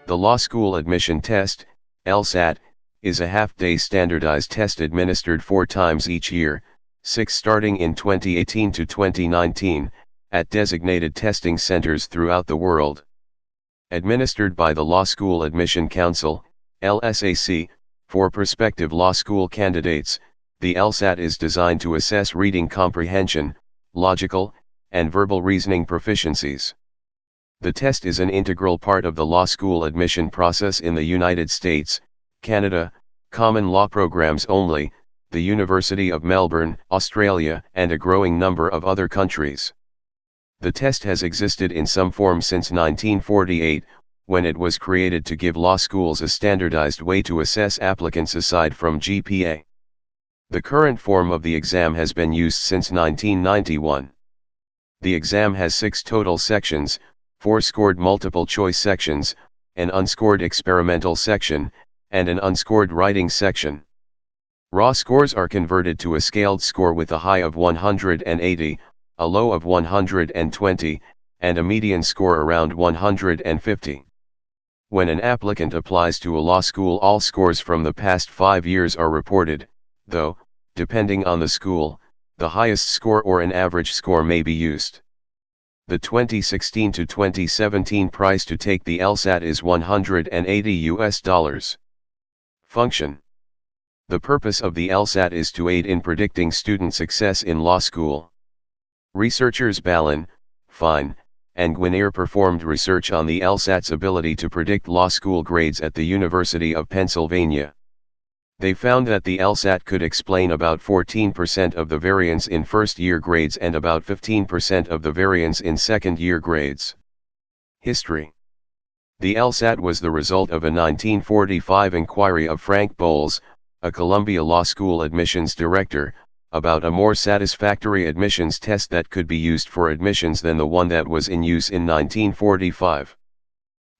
The Law School Admission Test, LSAT, is a half-day standardized test administered 4 times each year, 6 starting in 2018 to 2019, at designated testing centers throughout the world. Administered by the Law School Admission Council, LSAC, for prospective law school candidates, the LSAT is designed to assess reading comprehension, logical, and verbal reasoning proficiencies. The test is an integral part of the law school admission process in the United States, Canada, common law programs only, the University of Melbourne, Australia, and a growing number of other countries. The test has existed in some form since 1948, when it was created to give law schools a standardized way to assess applicants aside from GPA. The current form of the exam has been used since 1991. The exam has 6 total sections, 4 scored multiple-choice sections, an unscored experimental section, and an unscored writing section. Raw scores are converted to a scaled score with a high of 180, a low of 120, and a median score around 150. When an applicant applies to a law school, all scores from the past 5 years are reported, though, depending on the school, the highest score or an average score may be used. The 2016 to 2017 price to take the LSAT is $180. Function. The purpose of the LSAT is to aid in predicting student success in law school. Researchers Ballin, Fine, and Guinier performed research on the LSAT's ability to predict law school grades at the University of Pennsylvania. They found that the LSAT could explain about 14% of the variance in first-year grades and about 15% of the variance in second-year grades. History. The LSAT was the result of a 1945 inquiry of Frank Bowles, a Columbia Law School admissions director, about a more satisfactory admissions test that could be used for admissions than the one that was in use in 1945.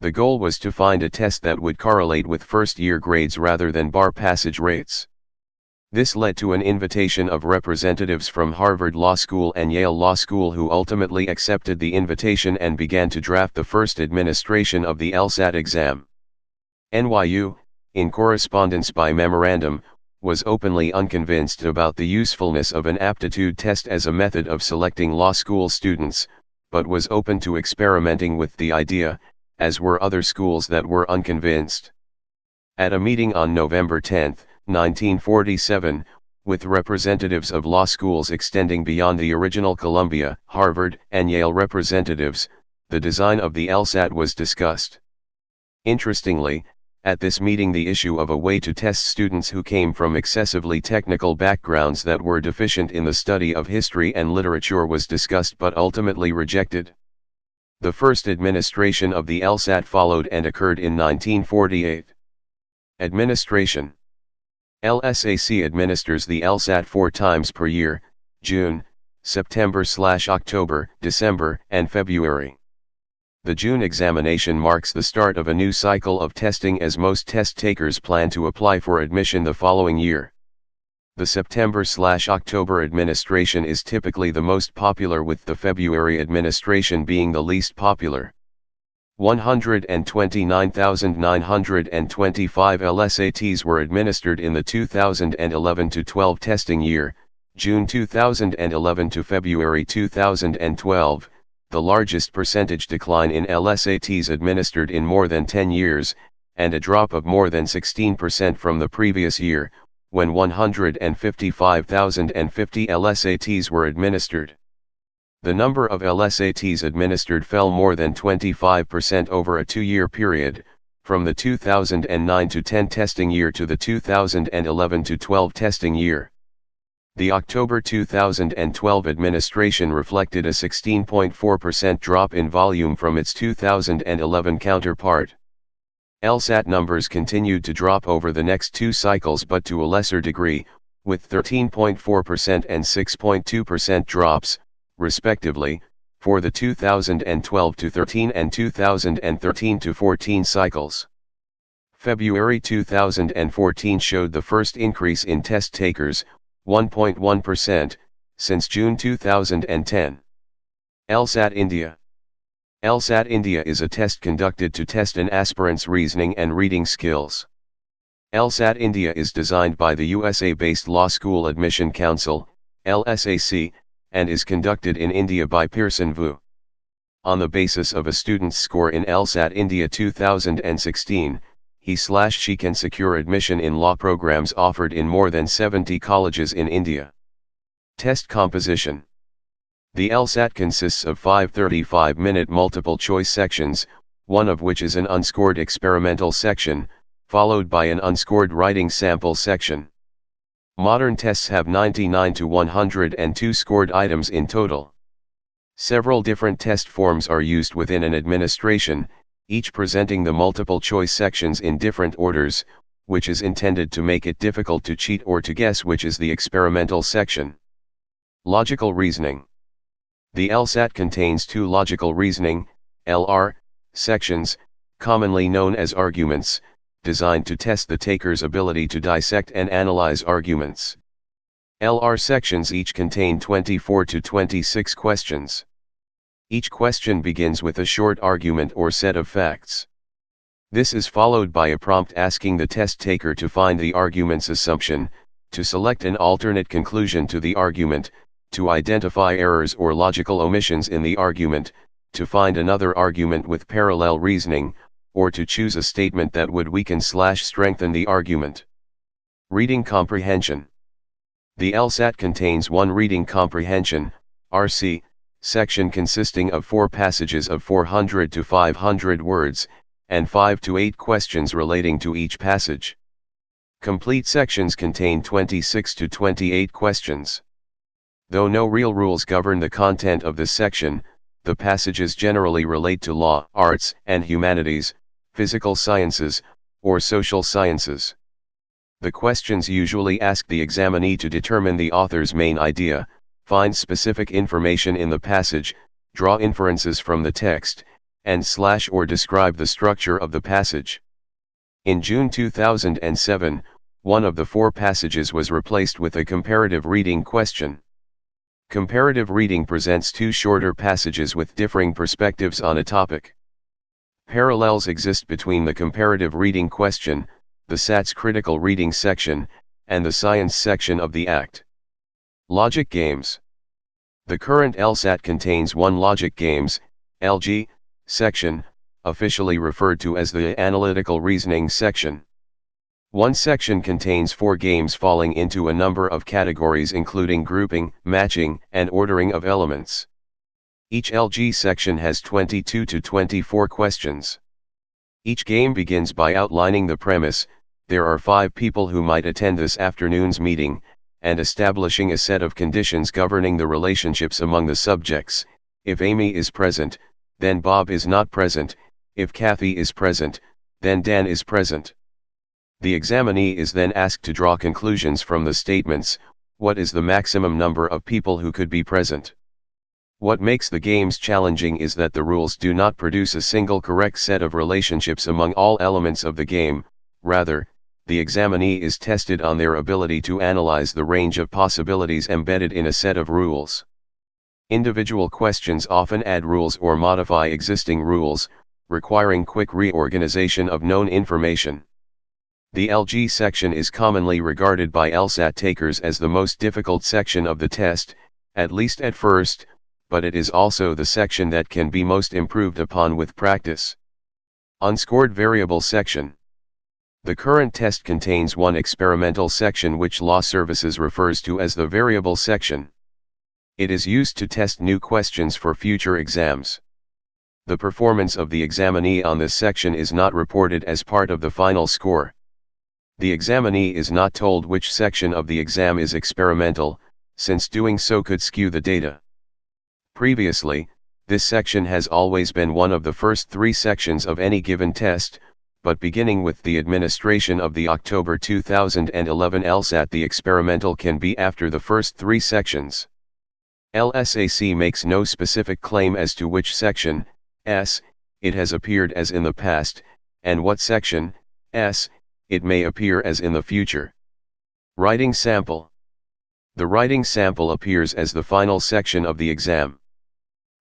The goal was to find a test that would correlate with first-year grades rather than bar passage rates. This led to an invitation of representatives from Harvard Law School and Yale Law School, who ultimately accepted the invitation and began to draft the first administration of the LSAT exam. NYU, in correspondence by memorandum, was openly unconvinced about the usefulness of an aptitude test as a method of selecting law school students, but was open to experimenting with the idea, as were other schools that were unconvinced. At a meeting on November 10, 1947, with representatives of law schools extending beyond the original Columbia, Harvard, and Yale representatives, the design of the LSAT was discussed. Interestingly, at this meeting the issue of a way to test students who came from excessively technical backgrounds that were deficient in the study of history and literature was discussed but ultimately rejected. The first administration of the LSAT followed and occurred in 1948. Administration. LSAC administers the LSAT 4 times per year, June, September/October, December, and February. The June examination marks the start of a new cycle of testing, as most test takers plan to apply for admission the following year. The September/October administration is typically the most popular, with the February administration being the least popular. 129,925 LSATs were administered in the 2011-12 testing year, June 2011 to February 2012, the largest percentage decline in LSATs administered in more than 10 years, and a drop of more than 16% from the previous year, when 155,050 LSATs were administered. The number of LSATs administered fell more than 25% over a 2-year period, from the 2009-10 testing year to the 2011-12 testing year. The October 2012 administration reflected a 16.4% drop in volume from its 2011 counterpart. LSAT numbers continued to drop over the next 2 cycles, but to a lesser degree, with 13.4% and 6.2% drops, respectively, for the 2012-13 and 2013-14 cycles. February 2014 showed the first increase in test takers, 1.1%, since June 2010. Lsat India. Lsat India is a test conducted to test an aspirant's reasoning and reading skills. Lsat India is designed by the USA-based Law School Admission Council, LSAC, and is conducted in India by Pearson VU. On the basis of a student's score in Lsat India 2016, he/she can secure admission in law programs offered in more than 70 colleges in India. Test composition. The LSAT consists of 5 35-minute multiple-choice sections, one of which is an unscored experimental section, followed by an unscored writing sample section. Modern tests have 99 to 102 scored items in total. Several different test forms are used within an administration, each presenting the multiple-choice sections in different orders, which is intended to make it difficult to cheat or to guess which is the experimental section. Logical reasoning. The LSAT contains two logical reasoning, LR, sections, commonly known as arguments, designed to test the taker's ability to dissect and analyze arguments. LR sections each contain 24 to 26 questions. Each question begins with a short argument or set of facts. This is followed by a prompt asking the test taker to find the argument's assumption, to select an alternate conclusion to the argument, to identify errors or logical omissions in the argument, to find another argument with parallel reasoning, or to choose a statement that would weaken/strengthen the argument. Reading comprehension. The LSAT contains one reading comprehension, RC, section consisting of 4 passages of 400 to 500 words, and 5 to 8 questions relating to each passage. Complete sections contain 26 to 28 questions. Though no real rules govern the content of this section, the passages generally relate to law, arts and humanities, physical sciences, or social sciences. The questions usually ask the examinee to determine the author's main idea, find specific information in the passage, draw inferences from the text, and/or describe the structure of the passage. In June 2007, one of the 4 passages was replaced with a comparative reading question. Comparative reading presents 2 shorter passages with differing perspectives on a topic. Parallels exist between the comparative reading question, the SAT's critical reading section, and the science section of the Act. Logic games. The current LSAT contains one logic games, LG, section, officially referred to as the analytical reasoning section. One section contains 4 games falling into a number of categories including grouping, matching, and ordering of elements. Each LG section has 22 to 24 questions. Each game begins by outlining the premise, there are 5 people who might attend this afternoon's meeting, and establishing a set of conditions governing the relationships among the subjects. If Amy is present, then Bob is not present, if Kathy is present, then Dan is present. The examinee is then asked to draw conclusions from the statements, what is the maximum number of people who could be present? What makes the games challenging is that the rules do not produce a single correct set of relationships among all elements of the game, rather, the examinee is tested on their ability to analyze the range of possibilities embedded in a set of rules. Individual questions often add rules or modify existing rules, requiring quick reorganization of known information. The LG section is commonly regarded by LSAT takers as the most difficult section of the test, at least at first, but it is also the section that can be most improved upon with practice. Unscored variable section. The current test contains one experimental section which Law Services refers to as the variable section. It is used to test new questions for future exams. The performance of the examinee on this section is not reported as part of the final score. The examinee is not told which section of the exam is experimental, since doing so could skew the data. Previously, this section has always been one of the first 3 sections of any given test, but beginning with the administration of the October 2011 LSAT, the experimental can be after the first 3 sections. LSAC makes no specific claim as to which section, S, it has appeared as in the past, and what section, S, it may appear as in the future. Writing sample. The writing sample appears as the final section of the exam.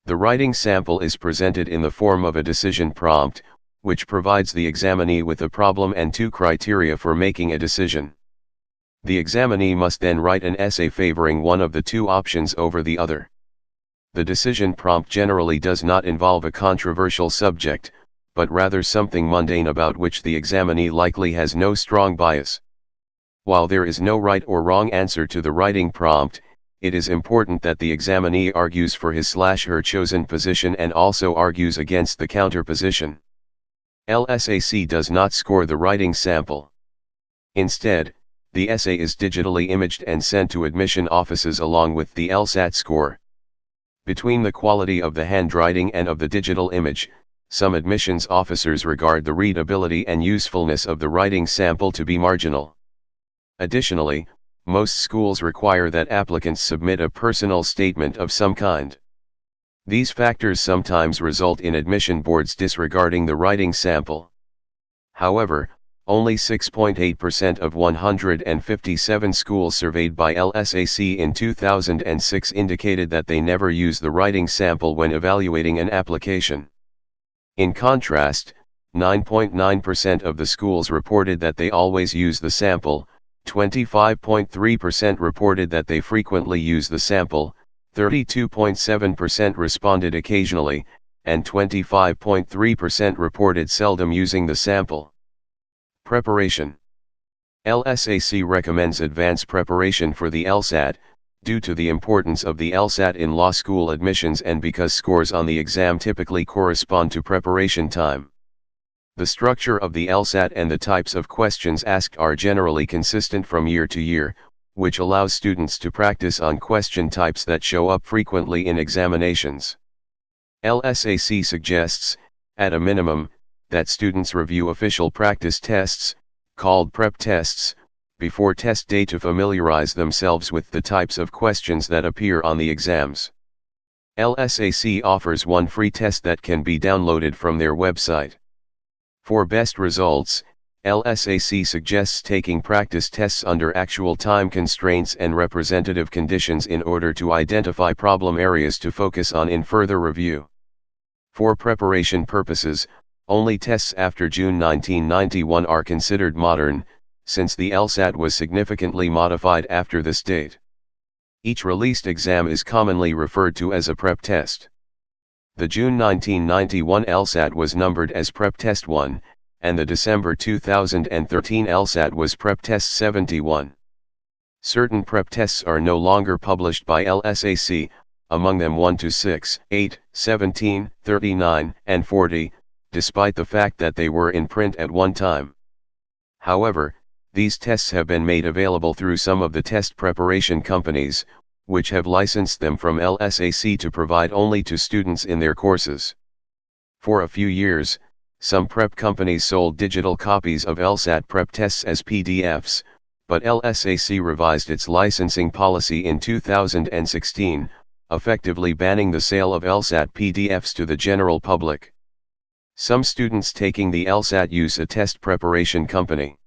The writing sample is presented in the form of a decision prompt, which provides the examinee with a problem and two criteria for making a decision. The examinee must then write an essay favoring one of the two options over the other. The decision prompt generally does not involve a controversial subject, but rather something mundane about which the examinee likely has no strong bias. While there is no right or wrong answer to the writing prompt, it is important that the examinee argues for his/her chosen position and also argues against the counter position. LSAC does not score the writing sample. Instead, the essay is digitally imaged and sent to admission offices along with the LSAT score. Between the quality of the handwriting and of the digital image, some admissions officers regard the readability and usefulness of the writing sample to be marginal. Additionally, most schools require that applicants submit a personal statement of some kind. These factors sometimes result in admission boards disregarding the writing sample. However, only 6.8% of 157 schools surveyed by LSAC in 2006 indicated that they never use the writing sample when evaluating an application. In contrast, 9.9% of the schools reported that they always use the sample, 25.3% reported that they frequently use the sample, 32.7% responded occasionally, and 25.3% reported seldom using the sample. Preparation. LSAC recommends advanced preparation for the LSAT, due to the importance of the LSAT in law school admissions and because scores on the exam typically correspond to preparation time. The structure of the LSAT and the types of questions asked are generally consistent from year to year, which allows students to practice on question types that show up frequently in examinations. LSAC suggests, at a minimum, that students review official practice tests, called prep tests, before test day to familiarize themselves with the types of questions that appear on the exams. LSAC offers one free test that can be downloaded from their website. For best results, LSAC suggests taking practice tests under actual time constraints and representative conditions in order to identify problem areas to focus on in further review. For preparation purposes, only tests after June 1991 are considered modern, since the LSAT was significantly modified after this date. Each released exam is commonly referred to as a prep test. The June 1991 LSAT was numbered as Prep Test 1, and the December 2013 LSAT was Prep Test 71. Certain prep tests are no longer published by LSAC, among them 1 to 6, 8, 17, 39, and 40, despite the fact that they were in print at one time. However, these tests have been made available through some of the test preparation companies, which have licensed them from LSAC to provide only to students in their courses. For a few years, some prep companies sold digital copies of LSAT prep tests as PDFs, but LSAC revised its licensing policy in 2016, effectively banning the sale of LSAT PDFs to the general public. Some students taking the LSAT use a test preparation company.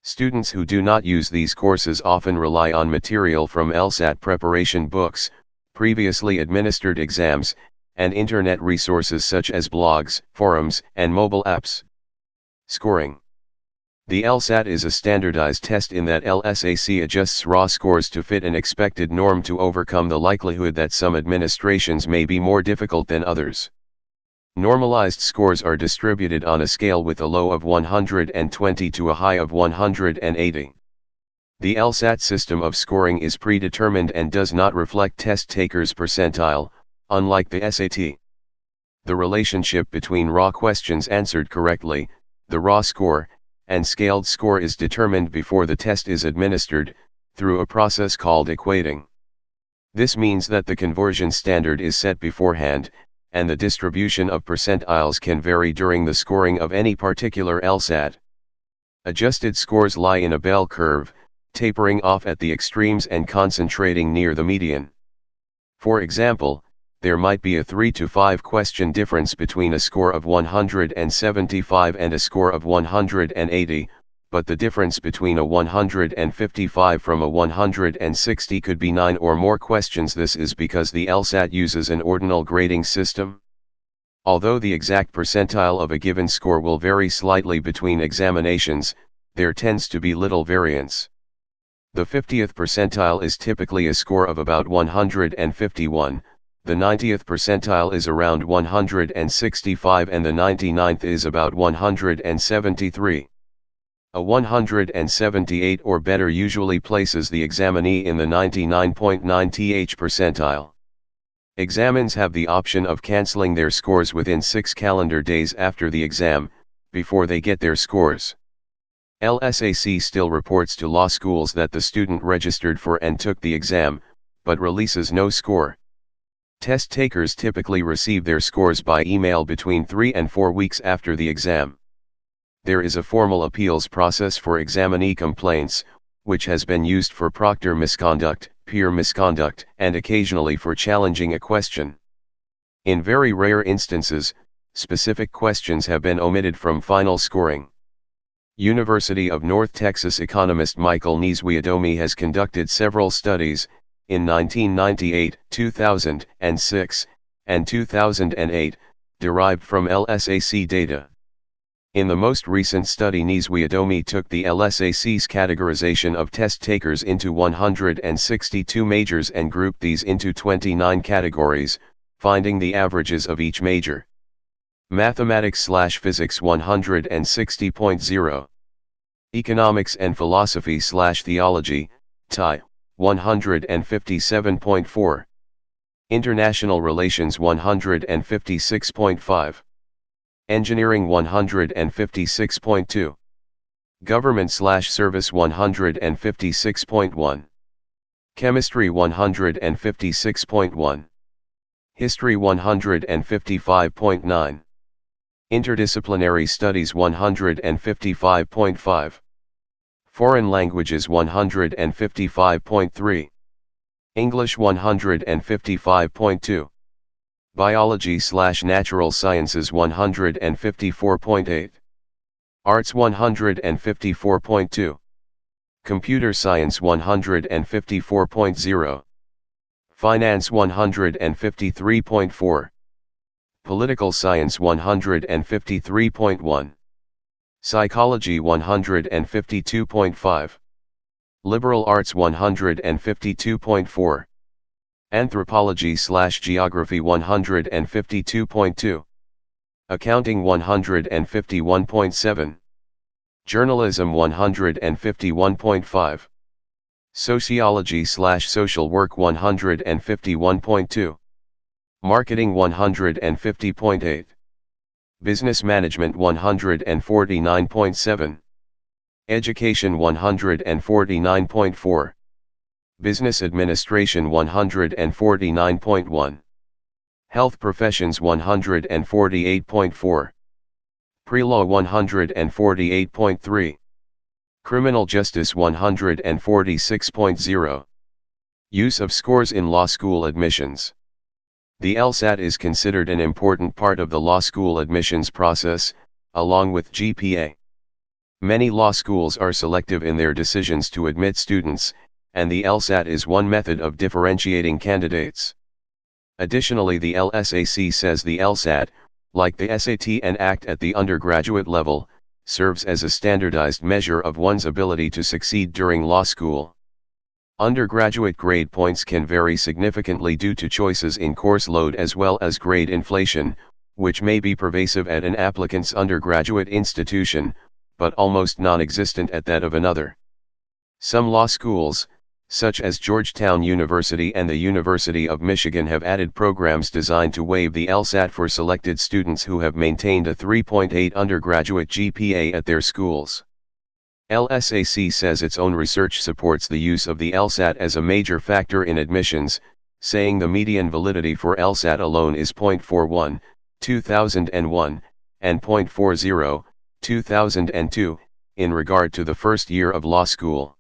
Students who do not use these courses often rely on material from LSAT preparation books, previously administered exams, and internet resources such as blogs, forums, and mobile apps. Scoring. The LSAT is a standardized test in that LSAC adjusts raw scores to fit an expected norm to overcome the likelihood that some administrations may be more difficult than others. Normalized scores are distributed on a scale with a low of 120 to a high of 180. The LSAT system of scoring is predetermined and does not reflect test takers' percentile, unlike the SAT. The relationship between raw questions answered correctly, the raw score, and scaled score is determined before the test is administered, through a process called equating. This means that the conversion standard is set beforehand, and the distribution of percentiles can vary during the scoring of any particular LSAT. Adjusted scores lie in a bell curve, tapering off at the extremes and concentrating near the median. For example, there might be a 3 to 5 question difference between a score of 175 and a score of 180, but the difference between a 155 from a 160 could be 9 or more questions. This is because the LSAT uses an ordinal grading system. Although the exact percentile of a given score will vary slightly between examinations, there tends to be little variance. The 50th percentile is typically a score of about 151, the 90th percentile is around 165, and the 99th is about 173. A 178 or better usually places the examinee in the 99.9th percentile. Examines have the option of cancelling their scores within 6 calendar days after the exam, before they get their scores. LSAC still reports to law schools that the student registered for and took the exam, but releases no score. Test takers typically receive their scores by email between 3 and 4 weeks after the exam. There is a formal appeals process for examinee complaints, which has been used for proctor misconduct, peer misconduct, and occasionally for challenging a question. In very rare instances, specific questions have been omitted from final scoring. University of North Texas economist Michael Nieswiadomi has conducted several studies, in 1998, 2006, and 2008, derived from LSAC data. In the most recent study, Nieswiadomi took the LSAC's categorization of test takers into 162 majors and grouped these into 29 categories, finding the averages of each major. Mathematics/Physics 160.0. Economics and Philosophy/Theology, TI, 157.4. International Relations 156.5. Engineering 156.2. Government/Service 156.1. Chemistry 156.1. History 155.9. Interdisciplinary Studies 155.5. Foreign Languages 155.3. English 155.2. Biology/Natural Sciences 154.8. Arts 154.2. Computer Science 154.0. Finance 153.4. Political Science 153.1. Psychology 152.5. Liberal Arts 152.4. Anthropology/Geography 152.2. Accounting 151.7. Journalism 151.5. Sociology/Social Work 151.2. Marketing 150.8. Business Management 149.7. Education 149.4. Business Administration 149.1. Health Professions 148.4. Pre-Law 148.3. Criminal Justice 146.0. Use of scores in law school admissions. The LSAT is considered an important part of the law school admissions process, along with GPA. Many law schools are selective in their decisions to admit students, and the LSAT is one method of differentiating candidates. Additionally, the LSAC says the LSAT, like the SAT and ACT at the undergraduate level, serves as a standardized measure of one's ability to succeed during law school. Undergraduate grade points can vary significantly due to choices in course load as well as grade inflation, which may be pervasive at an applicant's undergraduate institution, but almost non-existent at that of another. Some law schools, such as Georgetown University and the University of Michigan, have added programs designed to waive the LSAT for selected students who have maintained a 3.8 undergraduate GPA at their schools. LSAC says its own research supports the use of the LSAT as a major factor in admissions, saying the median validity for LSAT alone is 0.41, 2001, and 0.40, 2002, in regard to the first year of law school.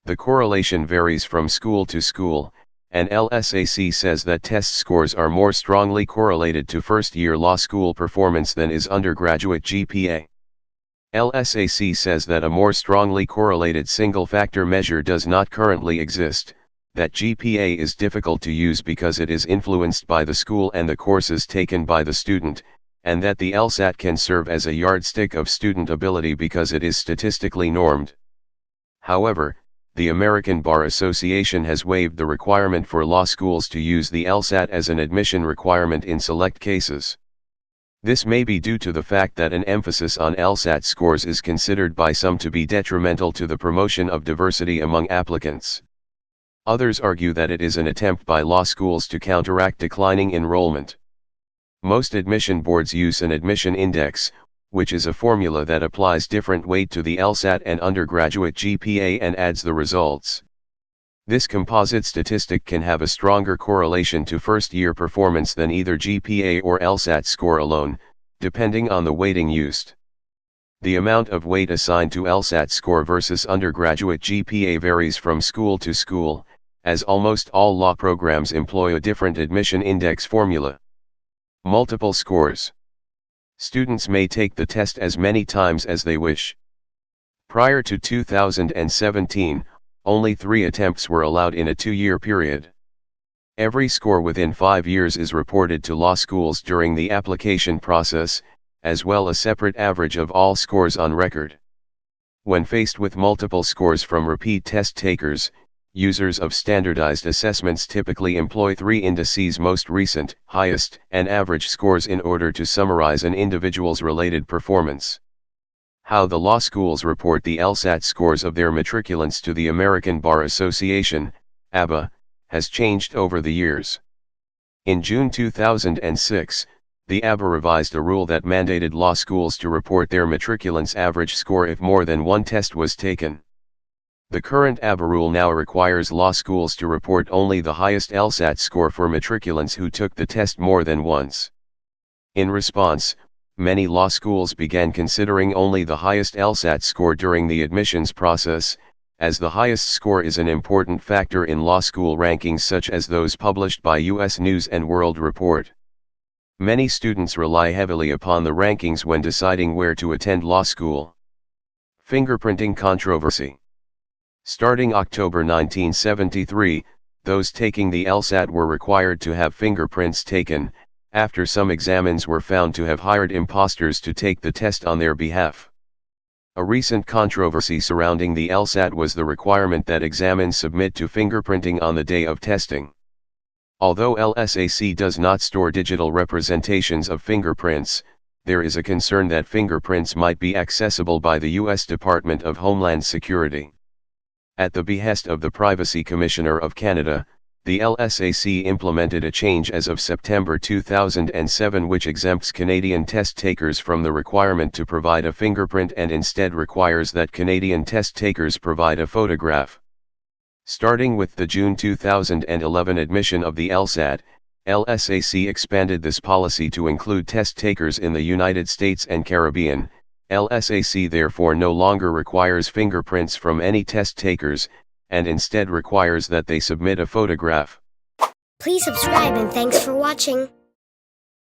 The correlation varies from school to school, and LSAC says that test scores are more strongly correlated to first-year law school performance than is undergraduate GPA. LSAC says that a more strongly correlated single-factor measure does not currently exist, that GPA is difficult to use because it is influenced by the school and the courses taken by the student, and that the LSAT can serve as a yardstick of student ability because it is statistically normed. However, the American Bar Association has waived the requirement for law schools to use the LSAT as an admission requirement in select cases. This may be due to the fact that an emphasis on LSAT scores is considered by some to be detrimental to the promotion of diversity among applicants. Others argue that it is an attempt by law schools to counteract declining enrollment. Most admission boards use an admission index, which is a formula that applies different weight to the LSAT and undergraduate GPA and adds the results. This composite statistic can have a stronger correlation to first-year performance than either GPA or LSAT score alone, depending on the weighting used. The amount of weight assigned to LSAT score versus undergraduate GPA varies from school to school, as almost all law programs employ a different admission index formula. Multiple scores. Students may take the test as many times as they wish. Prior to 2017, only 3 attempts were allowed in a 2-year period. Every score within 5 years is reported to law schools during the application process, as well as a separate average of all scores on record. When faced with multiple scores from repeat test takers, users of standardized assessments typically employ 3 indices: most recent, highest, and average scores in order to summarize an individual's related performance. How the law schools report the LSAT scores of their matriculants to the American Bar Association, ABA, has changed over the years. In June 2006, the ABA revised a rule that mandated law schools to report their matriculants' average score if more than one test was taken. The current ABA rule now requires law schools to report only the highest LSAT score for matriculants who took the test more than once. In response, many law schools began considering only the highest LSAT score during the admissions process, as the highest score is an important factor in law school rankings such as those published by U.S. News & World Report. Many students rely heavily upon the rankings when deciding where to attend law school. Fingerprinting Controversy. Starting October 1973, those taking the LSAT were required to have fingerprints taken, after some examines were found to have hired imposters to take the test on their behalf. A recent controversy surrounding the LSAT was the requirement that examines submit to fingerprinting on the day of testing. Although LSAC does not store digital representations of fingerprints, there is a concern that fingerprints might be accessible by the U.S. Department of Homeland Security. At the behest of the Privacy Commissioner of Canada, the LSAC implemented a change as of September 2007 which exempts Canadian test takers from the requirement to provide a fingerprint and instead requires that Canadian test takers provide a photograph. Starting with the June 2011 admission of the LSAT, LSAC expanded this policy to include test takers in the United States and Caribbean. LSAC therefore no longer requires fingerprints from any test takers, and instead requires that they submit a photograph. Please subscribe and thanks for watching.